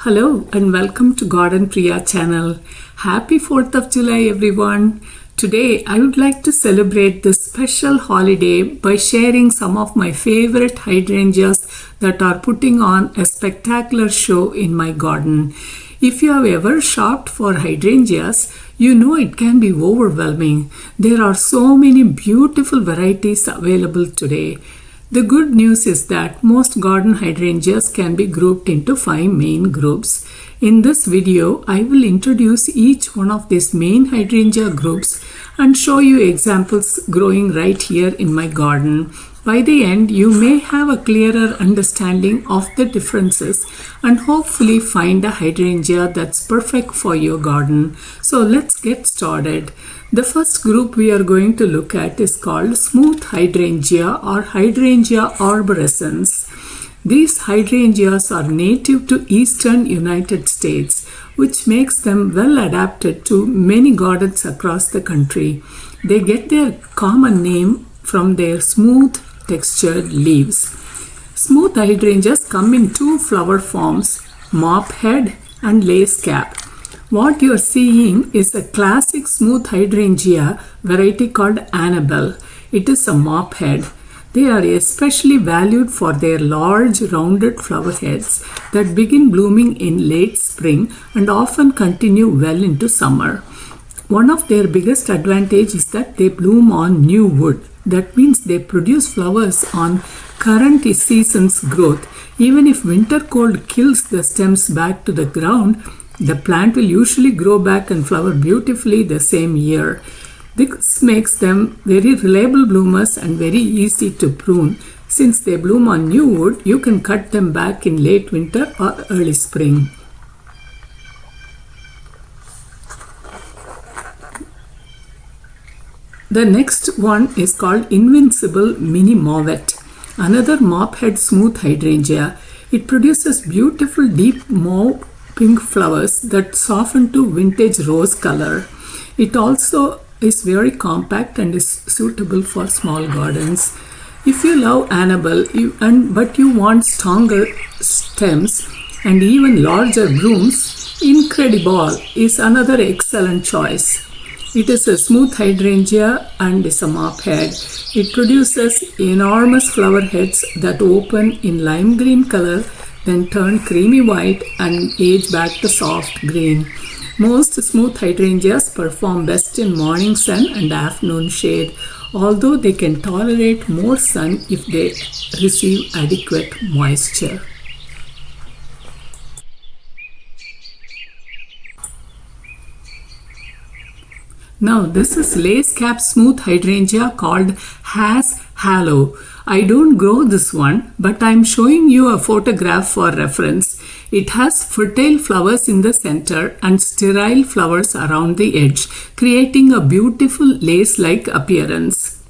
Hello and welcome to Garden Priya channel. Happy 4th of July everyone. Today I would like to celebrate this special holiday by sharing some of my favorite hydrangeas that are putting on a spectacular show in my garden. If you have ever shopped for hydrangeas, you know it can be overwhelming. There are so many beautiful varieties available today. The good news is that most garden hydrangeas can be grouped into 5 main groups. In this video, I will introduce each one of these main hydrangea groups and show you examples growing right here in my garden. By the end, you may have a clearer understanding of the differences and hopefully find a hydrangea that's perfect for your garden. So let's get started. The first group we are going to look at is called smooth hydrangea or hydrangea arborescens. These hydrangeas are native to eastern United States, which makes them well adapted to many gardens across the country. They get their common name from their smooth textured leaves. Smooth hydrangeas come in 2 flower forms, mop head and lace cap. What you are seeing is a classic smooth hydrangea variety called Annabelle. It is a mop head. They are especially valued for their large rounded flower heads that begin blooming in late spring and often continue well into summer. One of their biggest advantages is that they bloom on new wood. That means they produce flowers on current season's growth. Even if winter cold kills the stems back to the ground, the plant will usually grow back and flower beautifully the same year. This makes them very reliable bloomers and very easy to prune. Since they bloom on new wood, you can cut them back in late winter or early spring. The next one is called Invincible Mini Mauvet, another mop-head smooth hydrangea. It produces beautiful deep mauve pink flowers that soften to vintage rose color. It also is very compact and is suitable for small gardens. If you love Annabelle but you want stronger stems and even larger blooms, Incredible is another excellent choice. It is a smooth hydrangea and is a mop head. It produces enormous flower heads that open in lime green color, then turn creamy white and age back to soft green. Most smooth hydrangeas perform best in morning sun and afternoon shade, although they can tolerate more sun if they receive adequate moisture. Now this is lace cap smooth hydrangea called Has Halo. I don't grow this one, but I'm showing you a photograph for reference. It has fertile flowers in the center and sterile flowers around the edge, creating a beautiful lace-like appearance.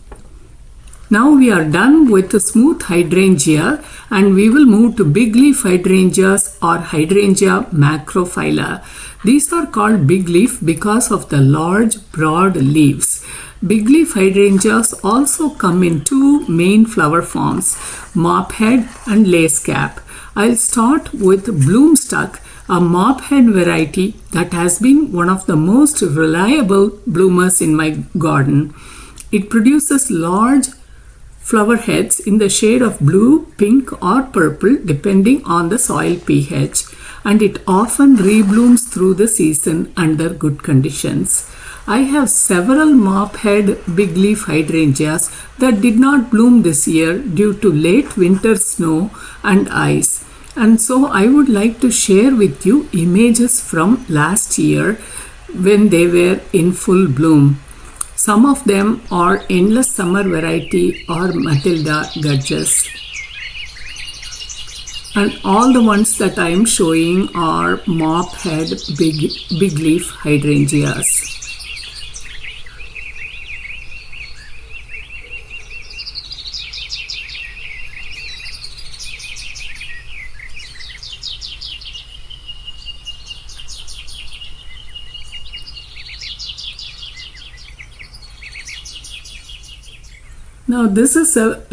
Now we are done with the smooth hydrangea and we will move to big leaf hydrangeas or hydrangea macrophylla. These are called big leaf because of the large broad leaves. Big leaf hydrangeas also come in 2 main flower forms, mop head and lace cap. I'll start with bloomstuck, a mop head variety that has been one of the most reliable bloomers in my garden. It produces large flower heads in the shade of blue, pink or purple depending on the soil pH, and it often reblooms through the season under good conditions. I have several mop head big leaf hydrangeas that did not bloom this year due to late winter snow and ice, and so I would like to share with you images from last year when they were in full bloom. Some of them are Endless Summer variety or Matilda Gudges. And all the ones that I am showing are mop head big leaf hydrangeas. Now this is a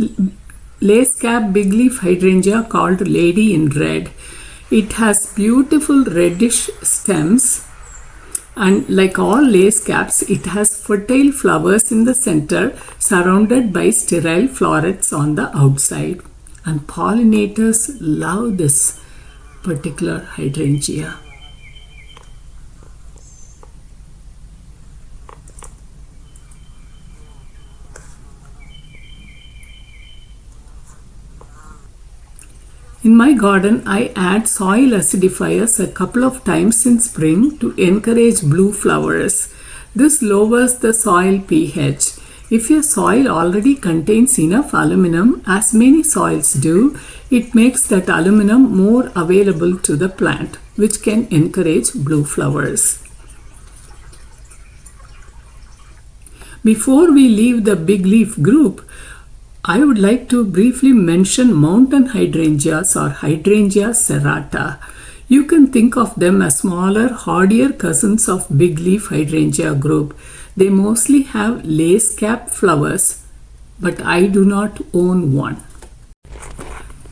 lace cap big leaf hydrangea called Lady in Red. It has beautiful reddish stems, and like all lace caps, it has fertile flowers in the center surrounded by sterile florets on the outside. And pollinators love this particular hydrangea. In my garden, I add soil acidifiers a couple of times in spring to encourage blue flowers. This lowers the soil pH. If your soil already contains enough aluminum, as many soils do, it makes that aluminum more available to the plant, which can encourage blue flowers. Before we leave the big leaf group, I would like to briefly mention mountain hydrangeas or Hydrangea serrata. You can think of them as smaller, hardier cousins of big leaf hydrangea group. They mostly have lace cap flowers, but I do not own one.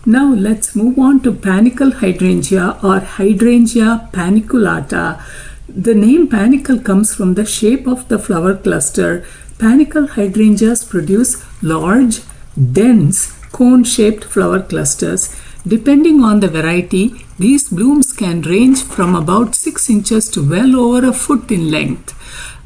Now let's move on to panicle hydrangea or Hydrangea paniculata. The name panicle comes from the shape of the flower cluster. Panicle hydrangeas produce large, dense, cone-shaped flower clusters. Depending on the variety, these blooms can range from about 6 inches to well over a foot in length.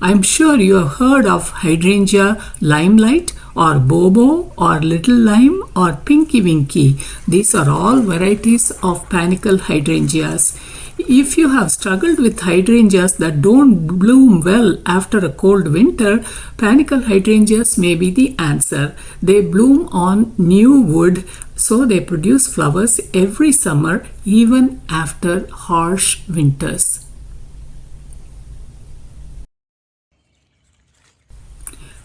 I'm sure you have heard of Hydrangea limelight or bobo or little lime or pinky winky. These are all varieties of panicle hydrangeas. If you have struggled with hydrangeas that don't bloom well after a cold winter, panicle hydrangeas may be the answer. They bloom on new wood, so they produce flowers every summer, even after harsh winters.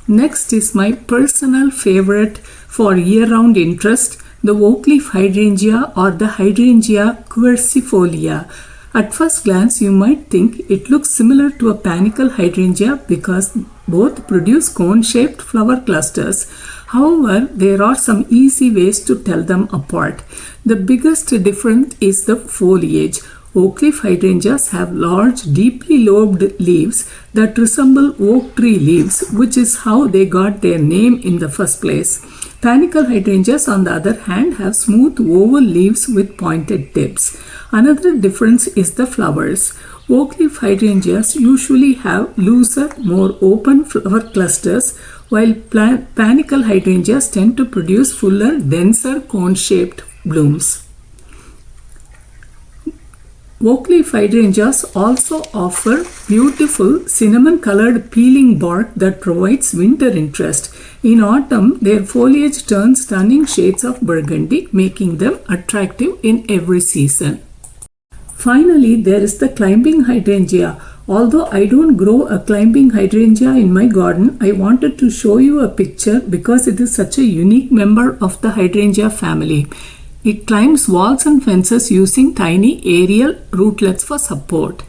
Next is my personal favorite for year-round interest, the oak leaf hydrangea or the Hydrangea quercifolia. At first glance, you might think it looks similar to a panicle hydrangea because both produce cone-shaped flower clusters. However, there are some easy ways to tell them apart. The biggest difference is the foliage. Oak leaf hydrangeas have large, deeply lobed leaves that resemble oak tree leaves, which is how they got their name in the first place. Panicle hydrangeas, on the other hand, have smooth oval leaves with pointed tips. Another difference is the flowers. Oak leaf hydrangeas usually have looser, more open flower clusters, while panicle hydrangeas tend to produce fuller, denser, cone-shaped blooms. Oak leaf hydrangeas also offer beautiful cinnamon-colored peeling bark that provides winter interest. In autumn, their foliage turns stunning shades of burgundy, making them attractive in every season. Finally, there is the climbing hydrangea. Although I don't grow a climbing hydrangea in my garden, I wanted to show you a picture because it is such a unique member of the hydrangea family. It climbs walls and fences using tiny aerial rootlets for support.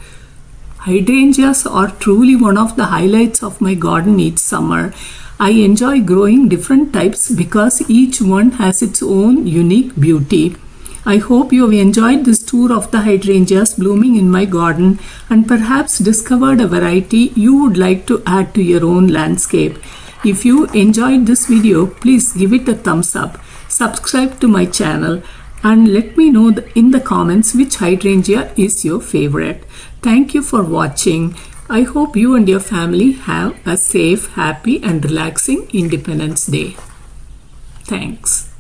Hydrangeas are truly one of the highlights of my garden each summer. I enjoy growing different types because each one has its own unique beauty. I hope you have enjoyed this tour of the hydrangeas blooming in my garden and perhaps discovered a variety you would like to add to your own landscape. If you enjoyed this video, please give it a thumbs up. Subscribe to my channel and let me know in the comments which hydrangea is your favorite. Thank you for watching. I hope you and your family have a safe, happy and relaxing Independence Day. Thanks.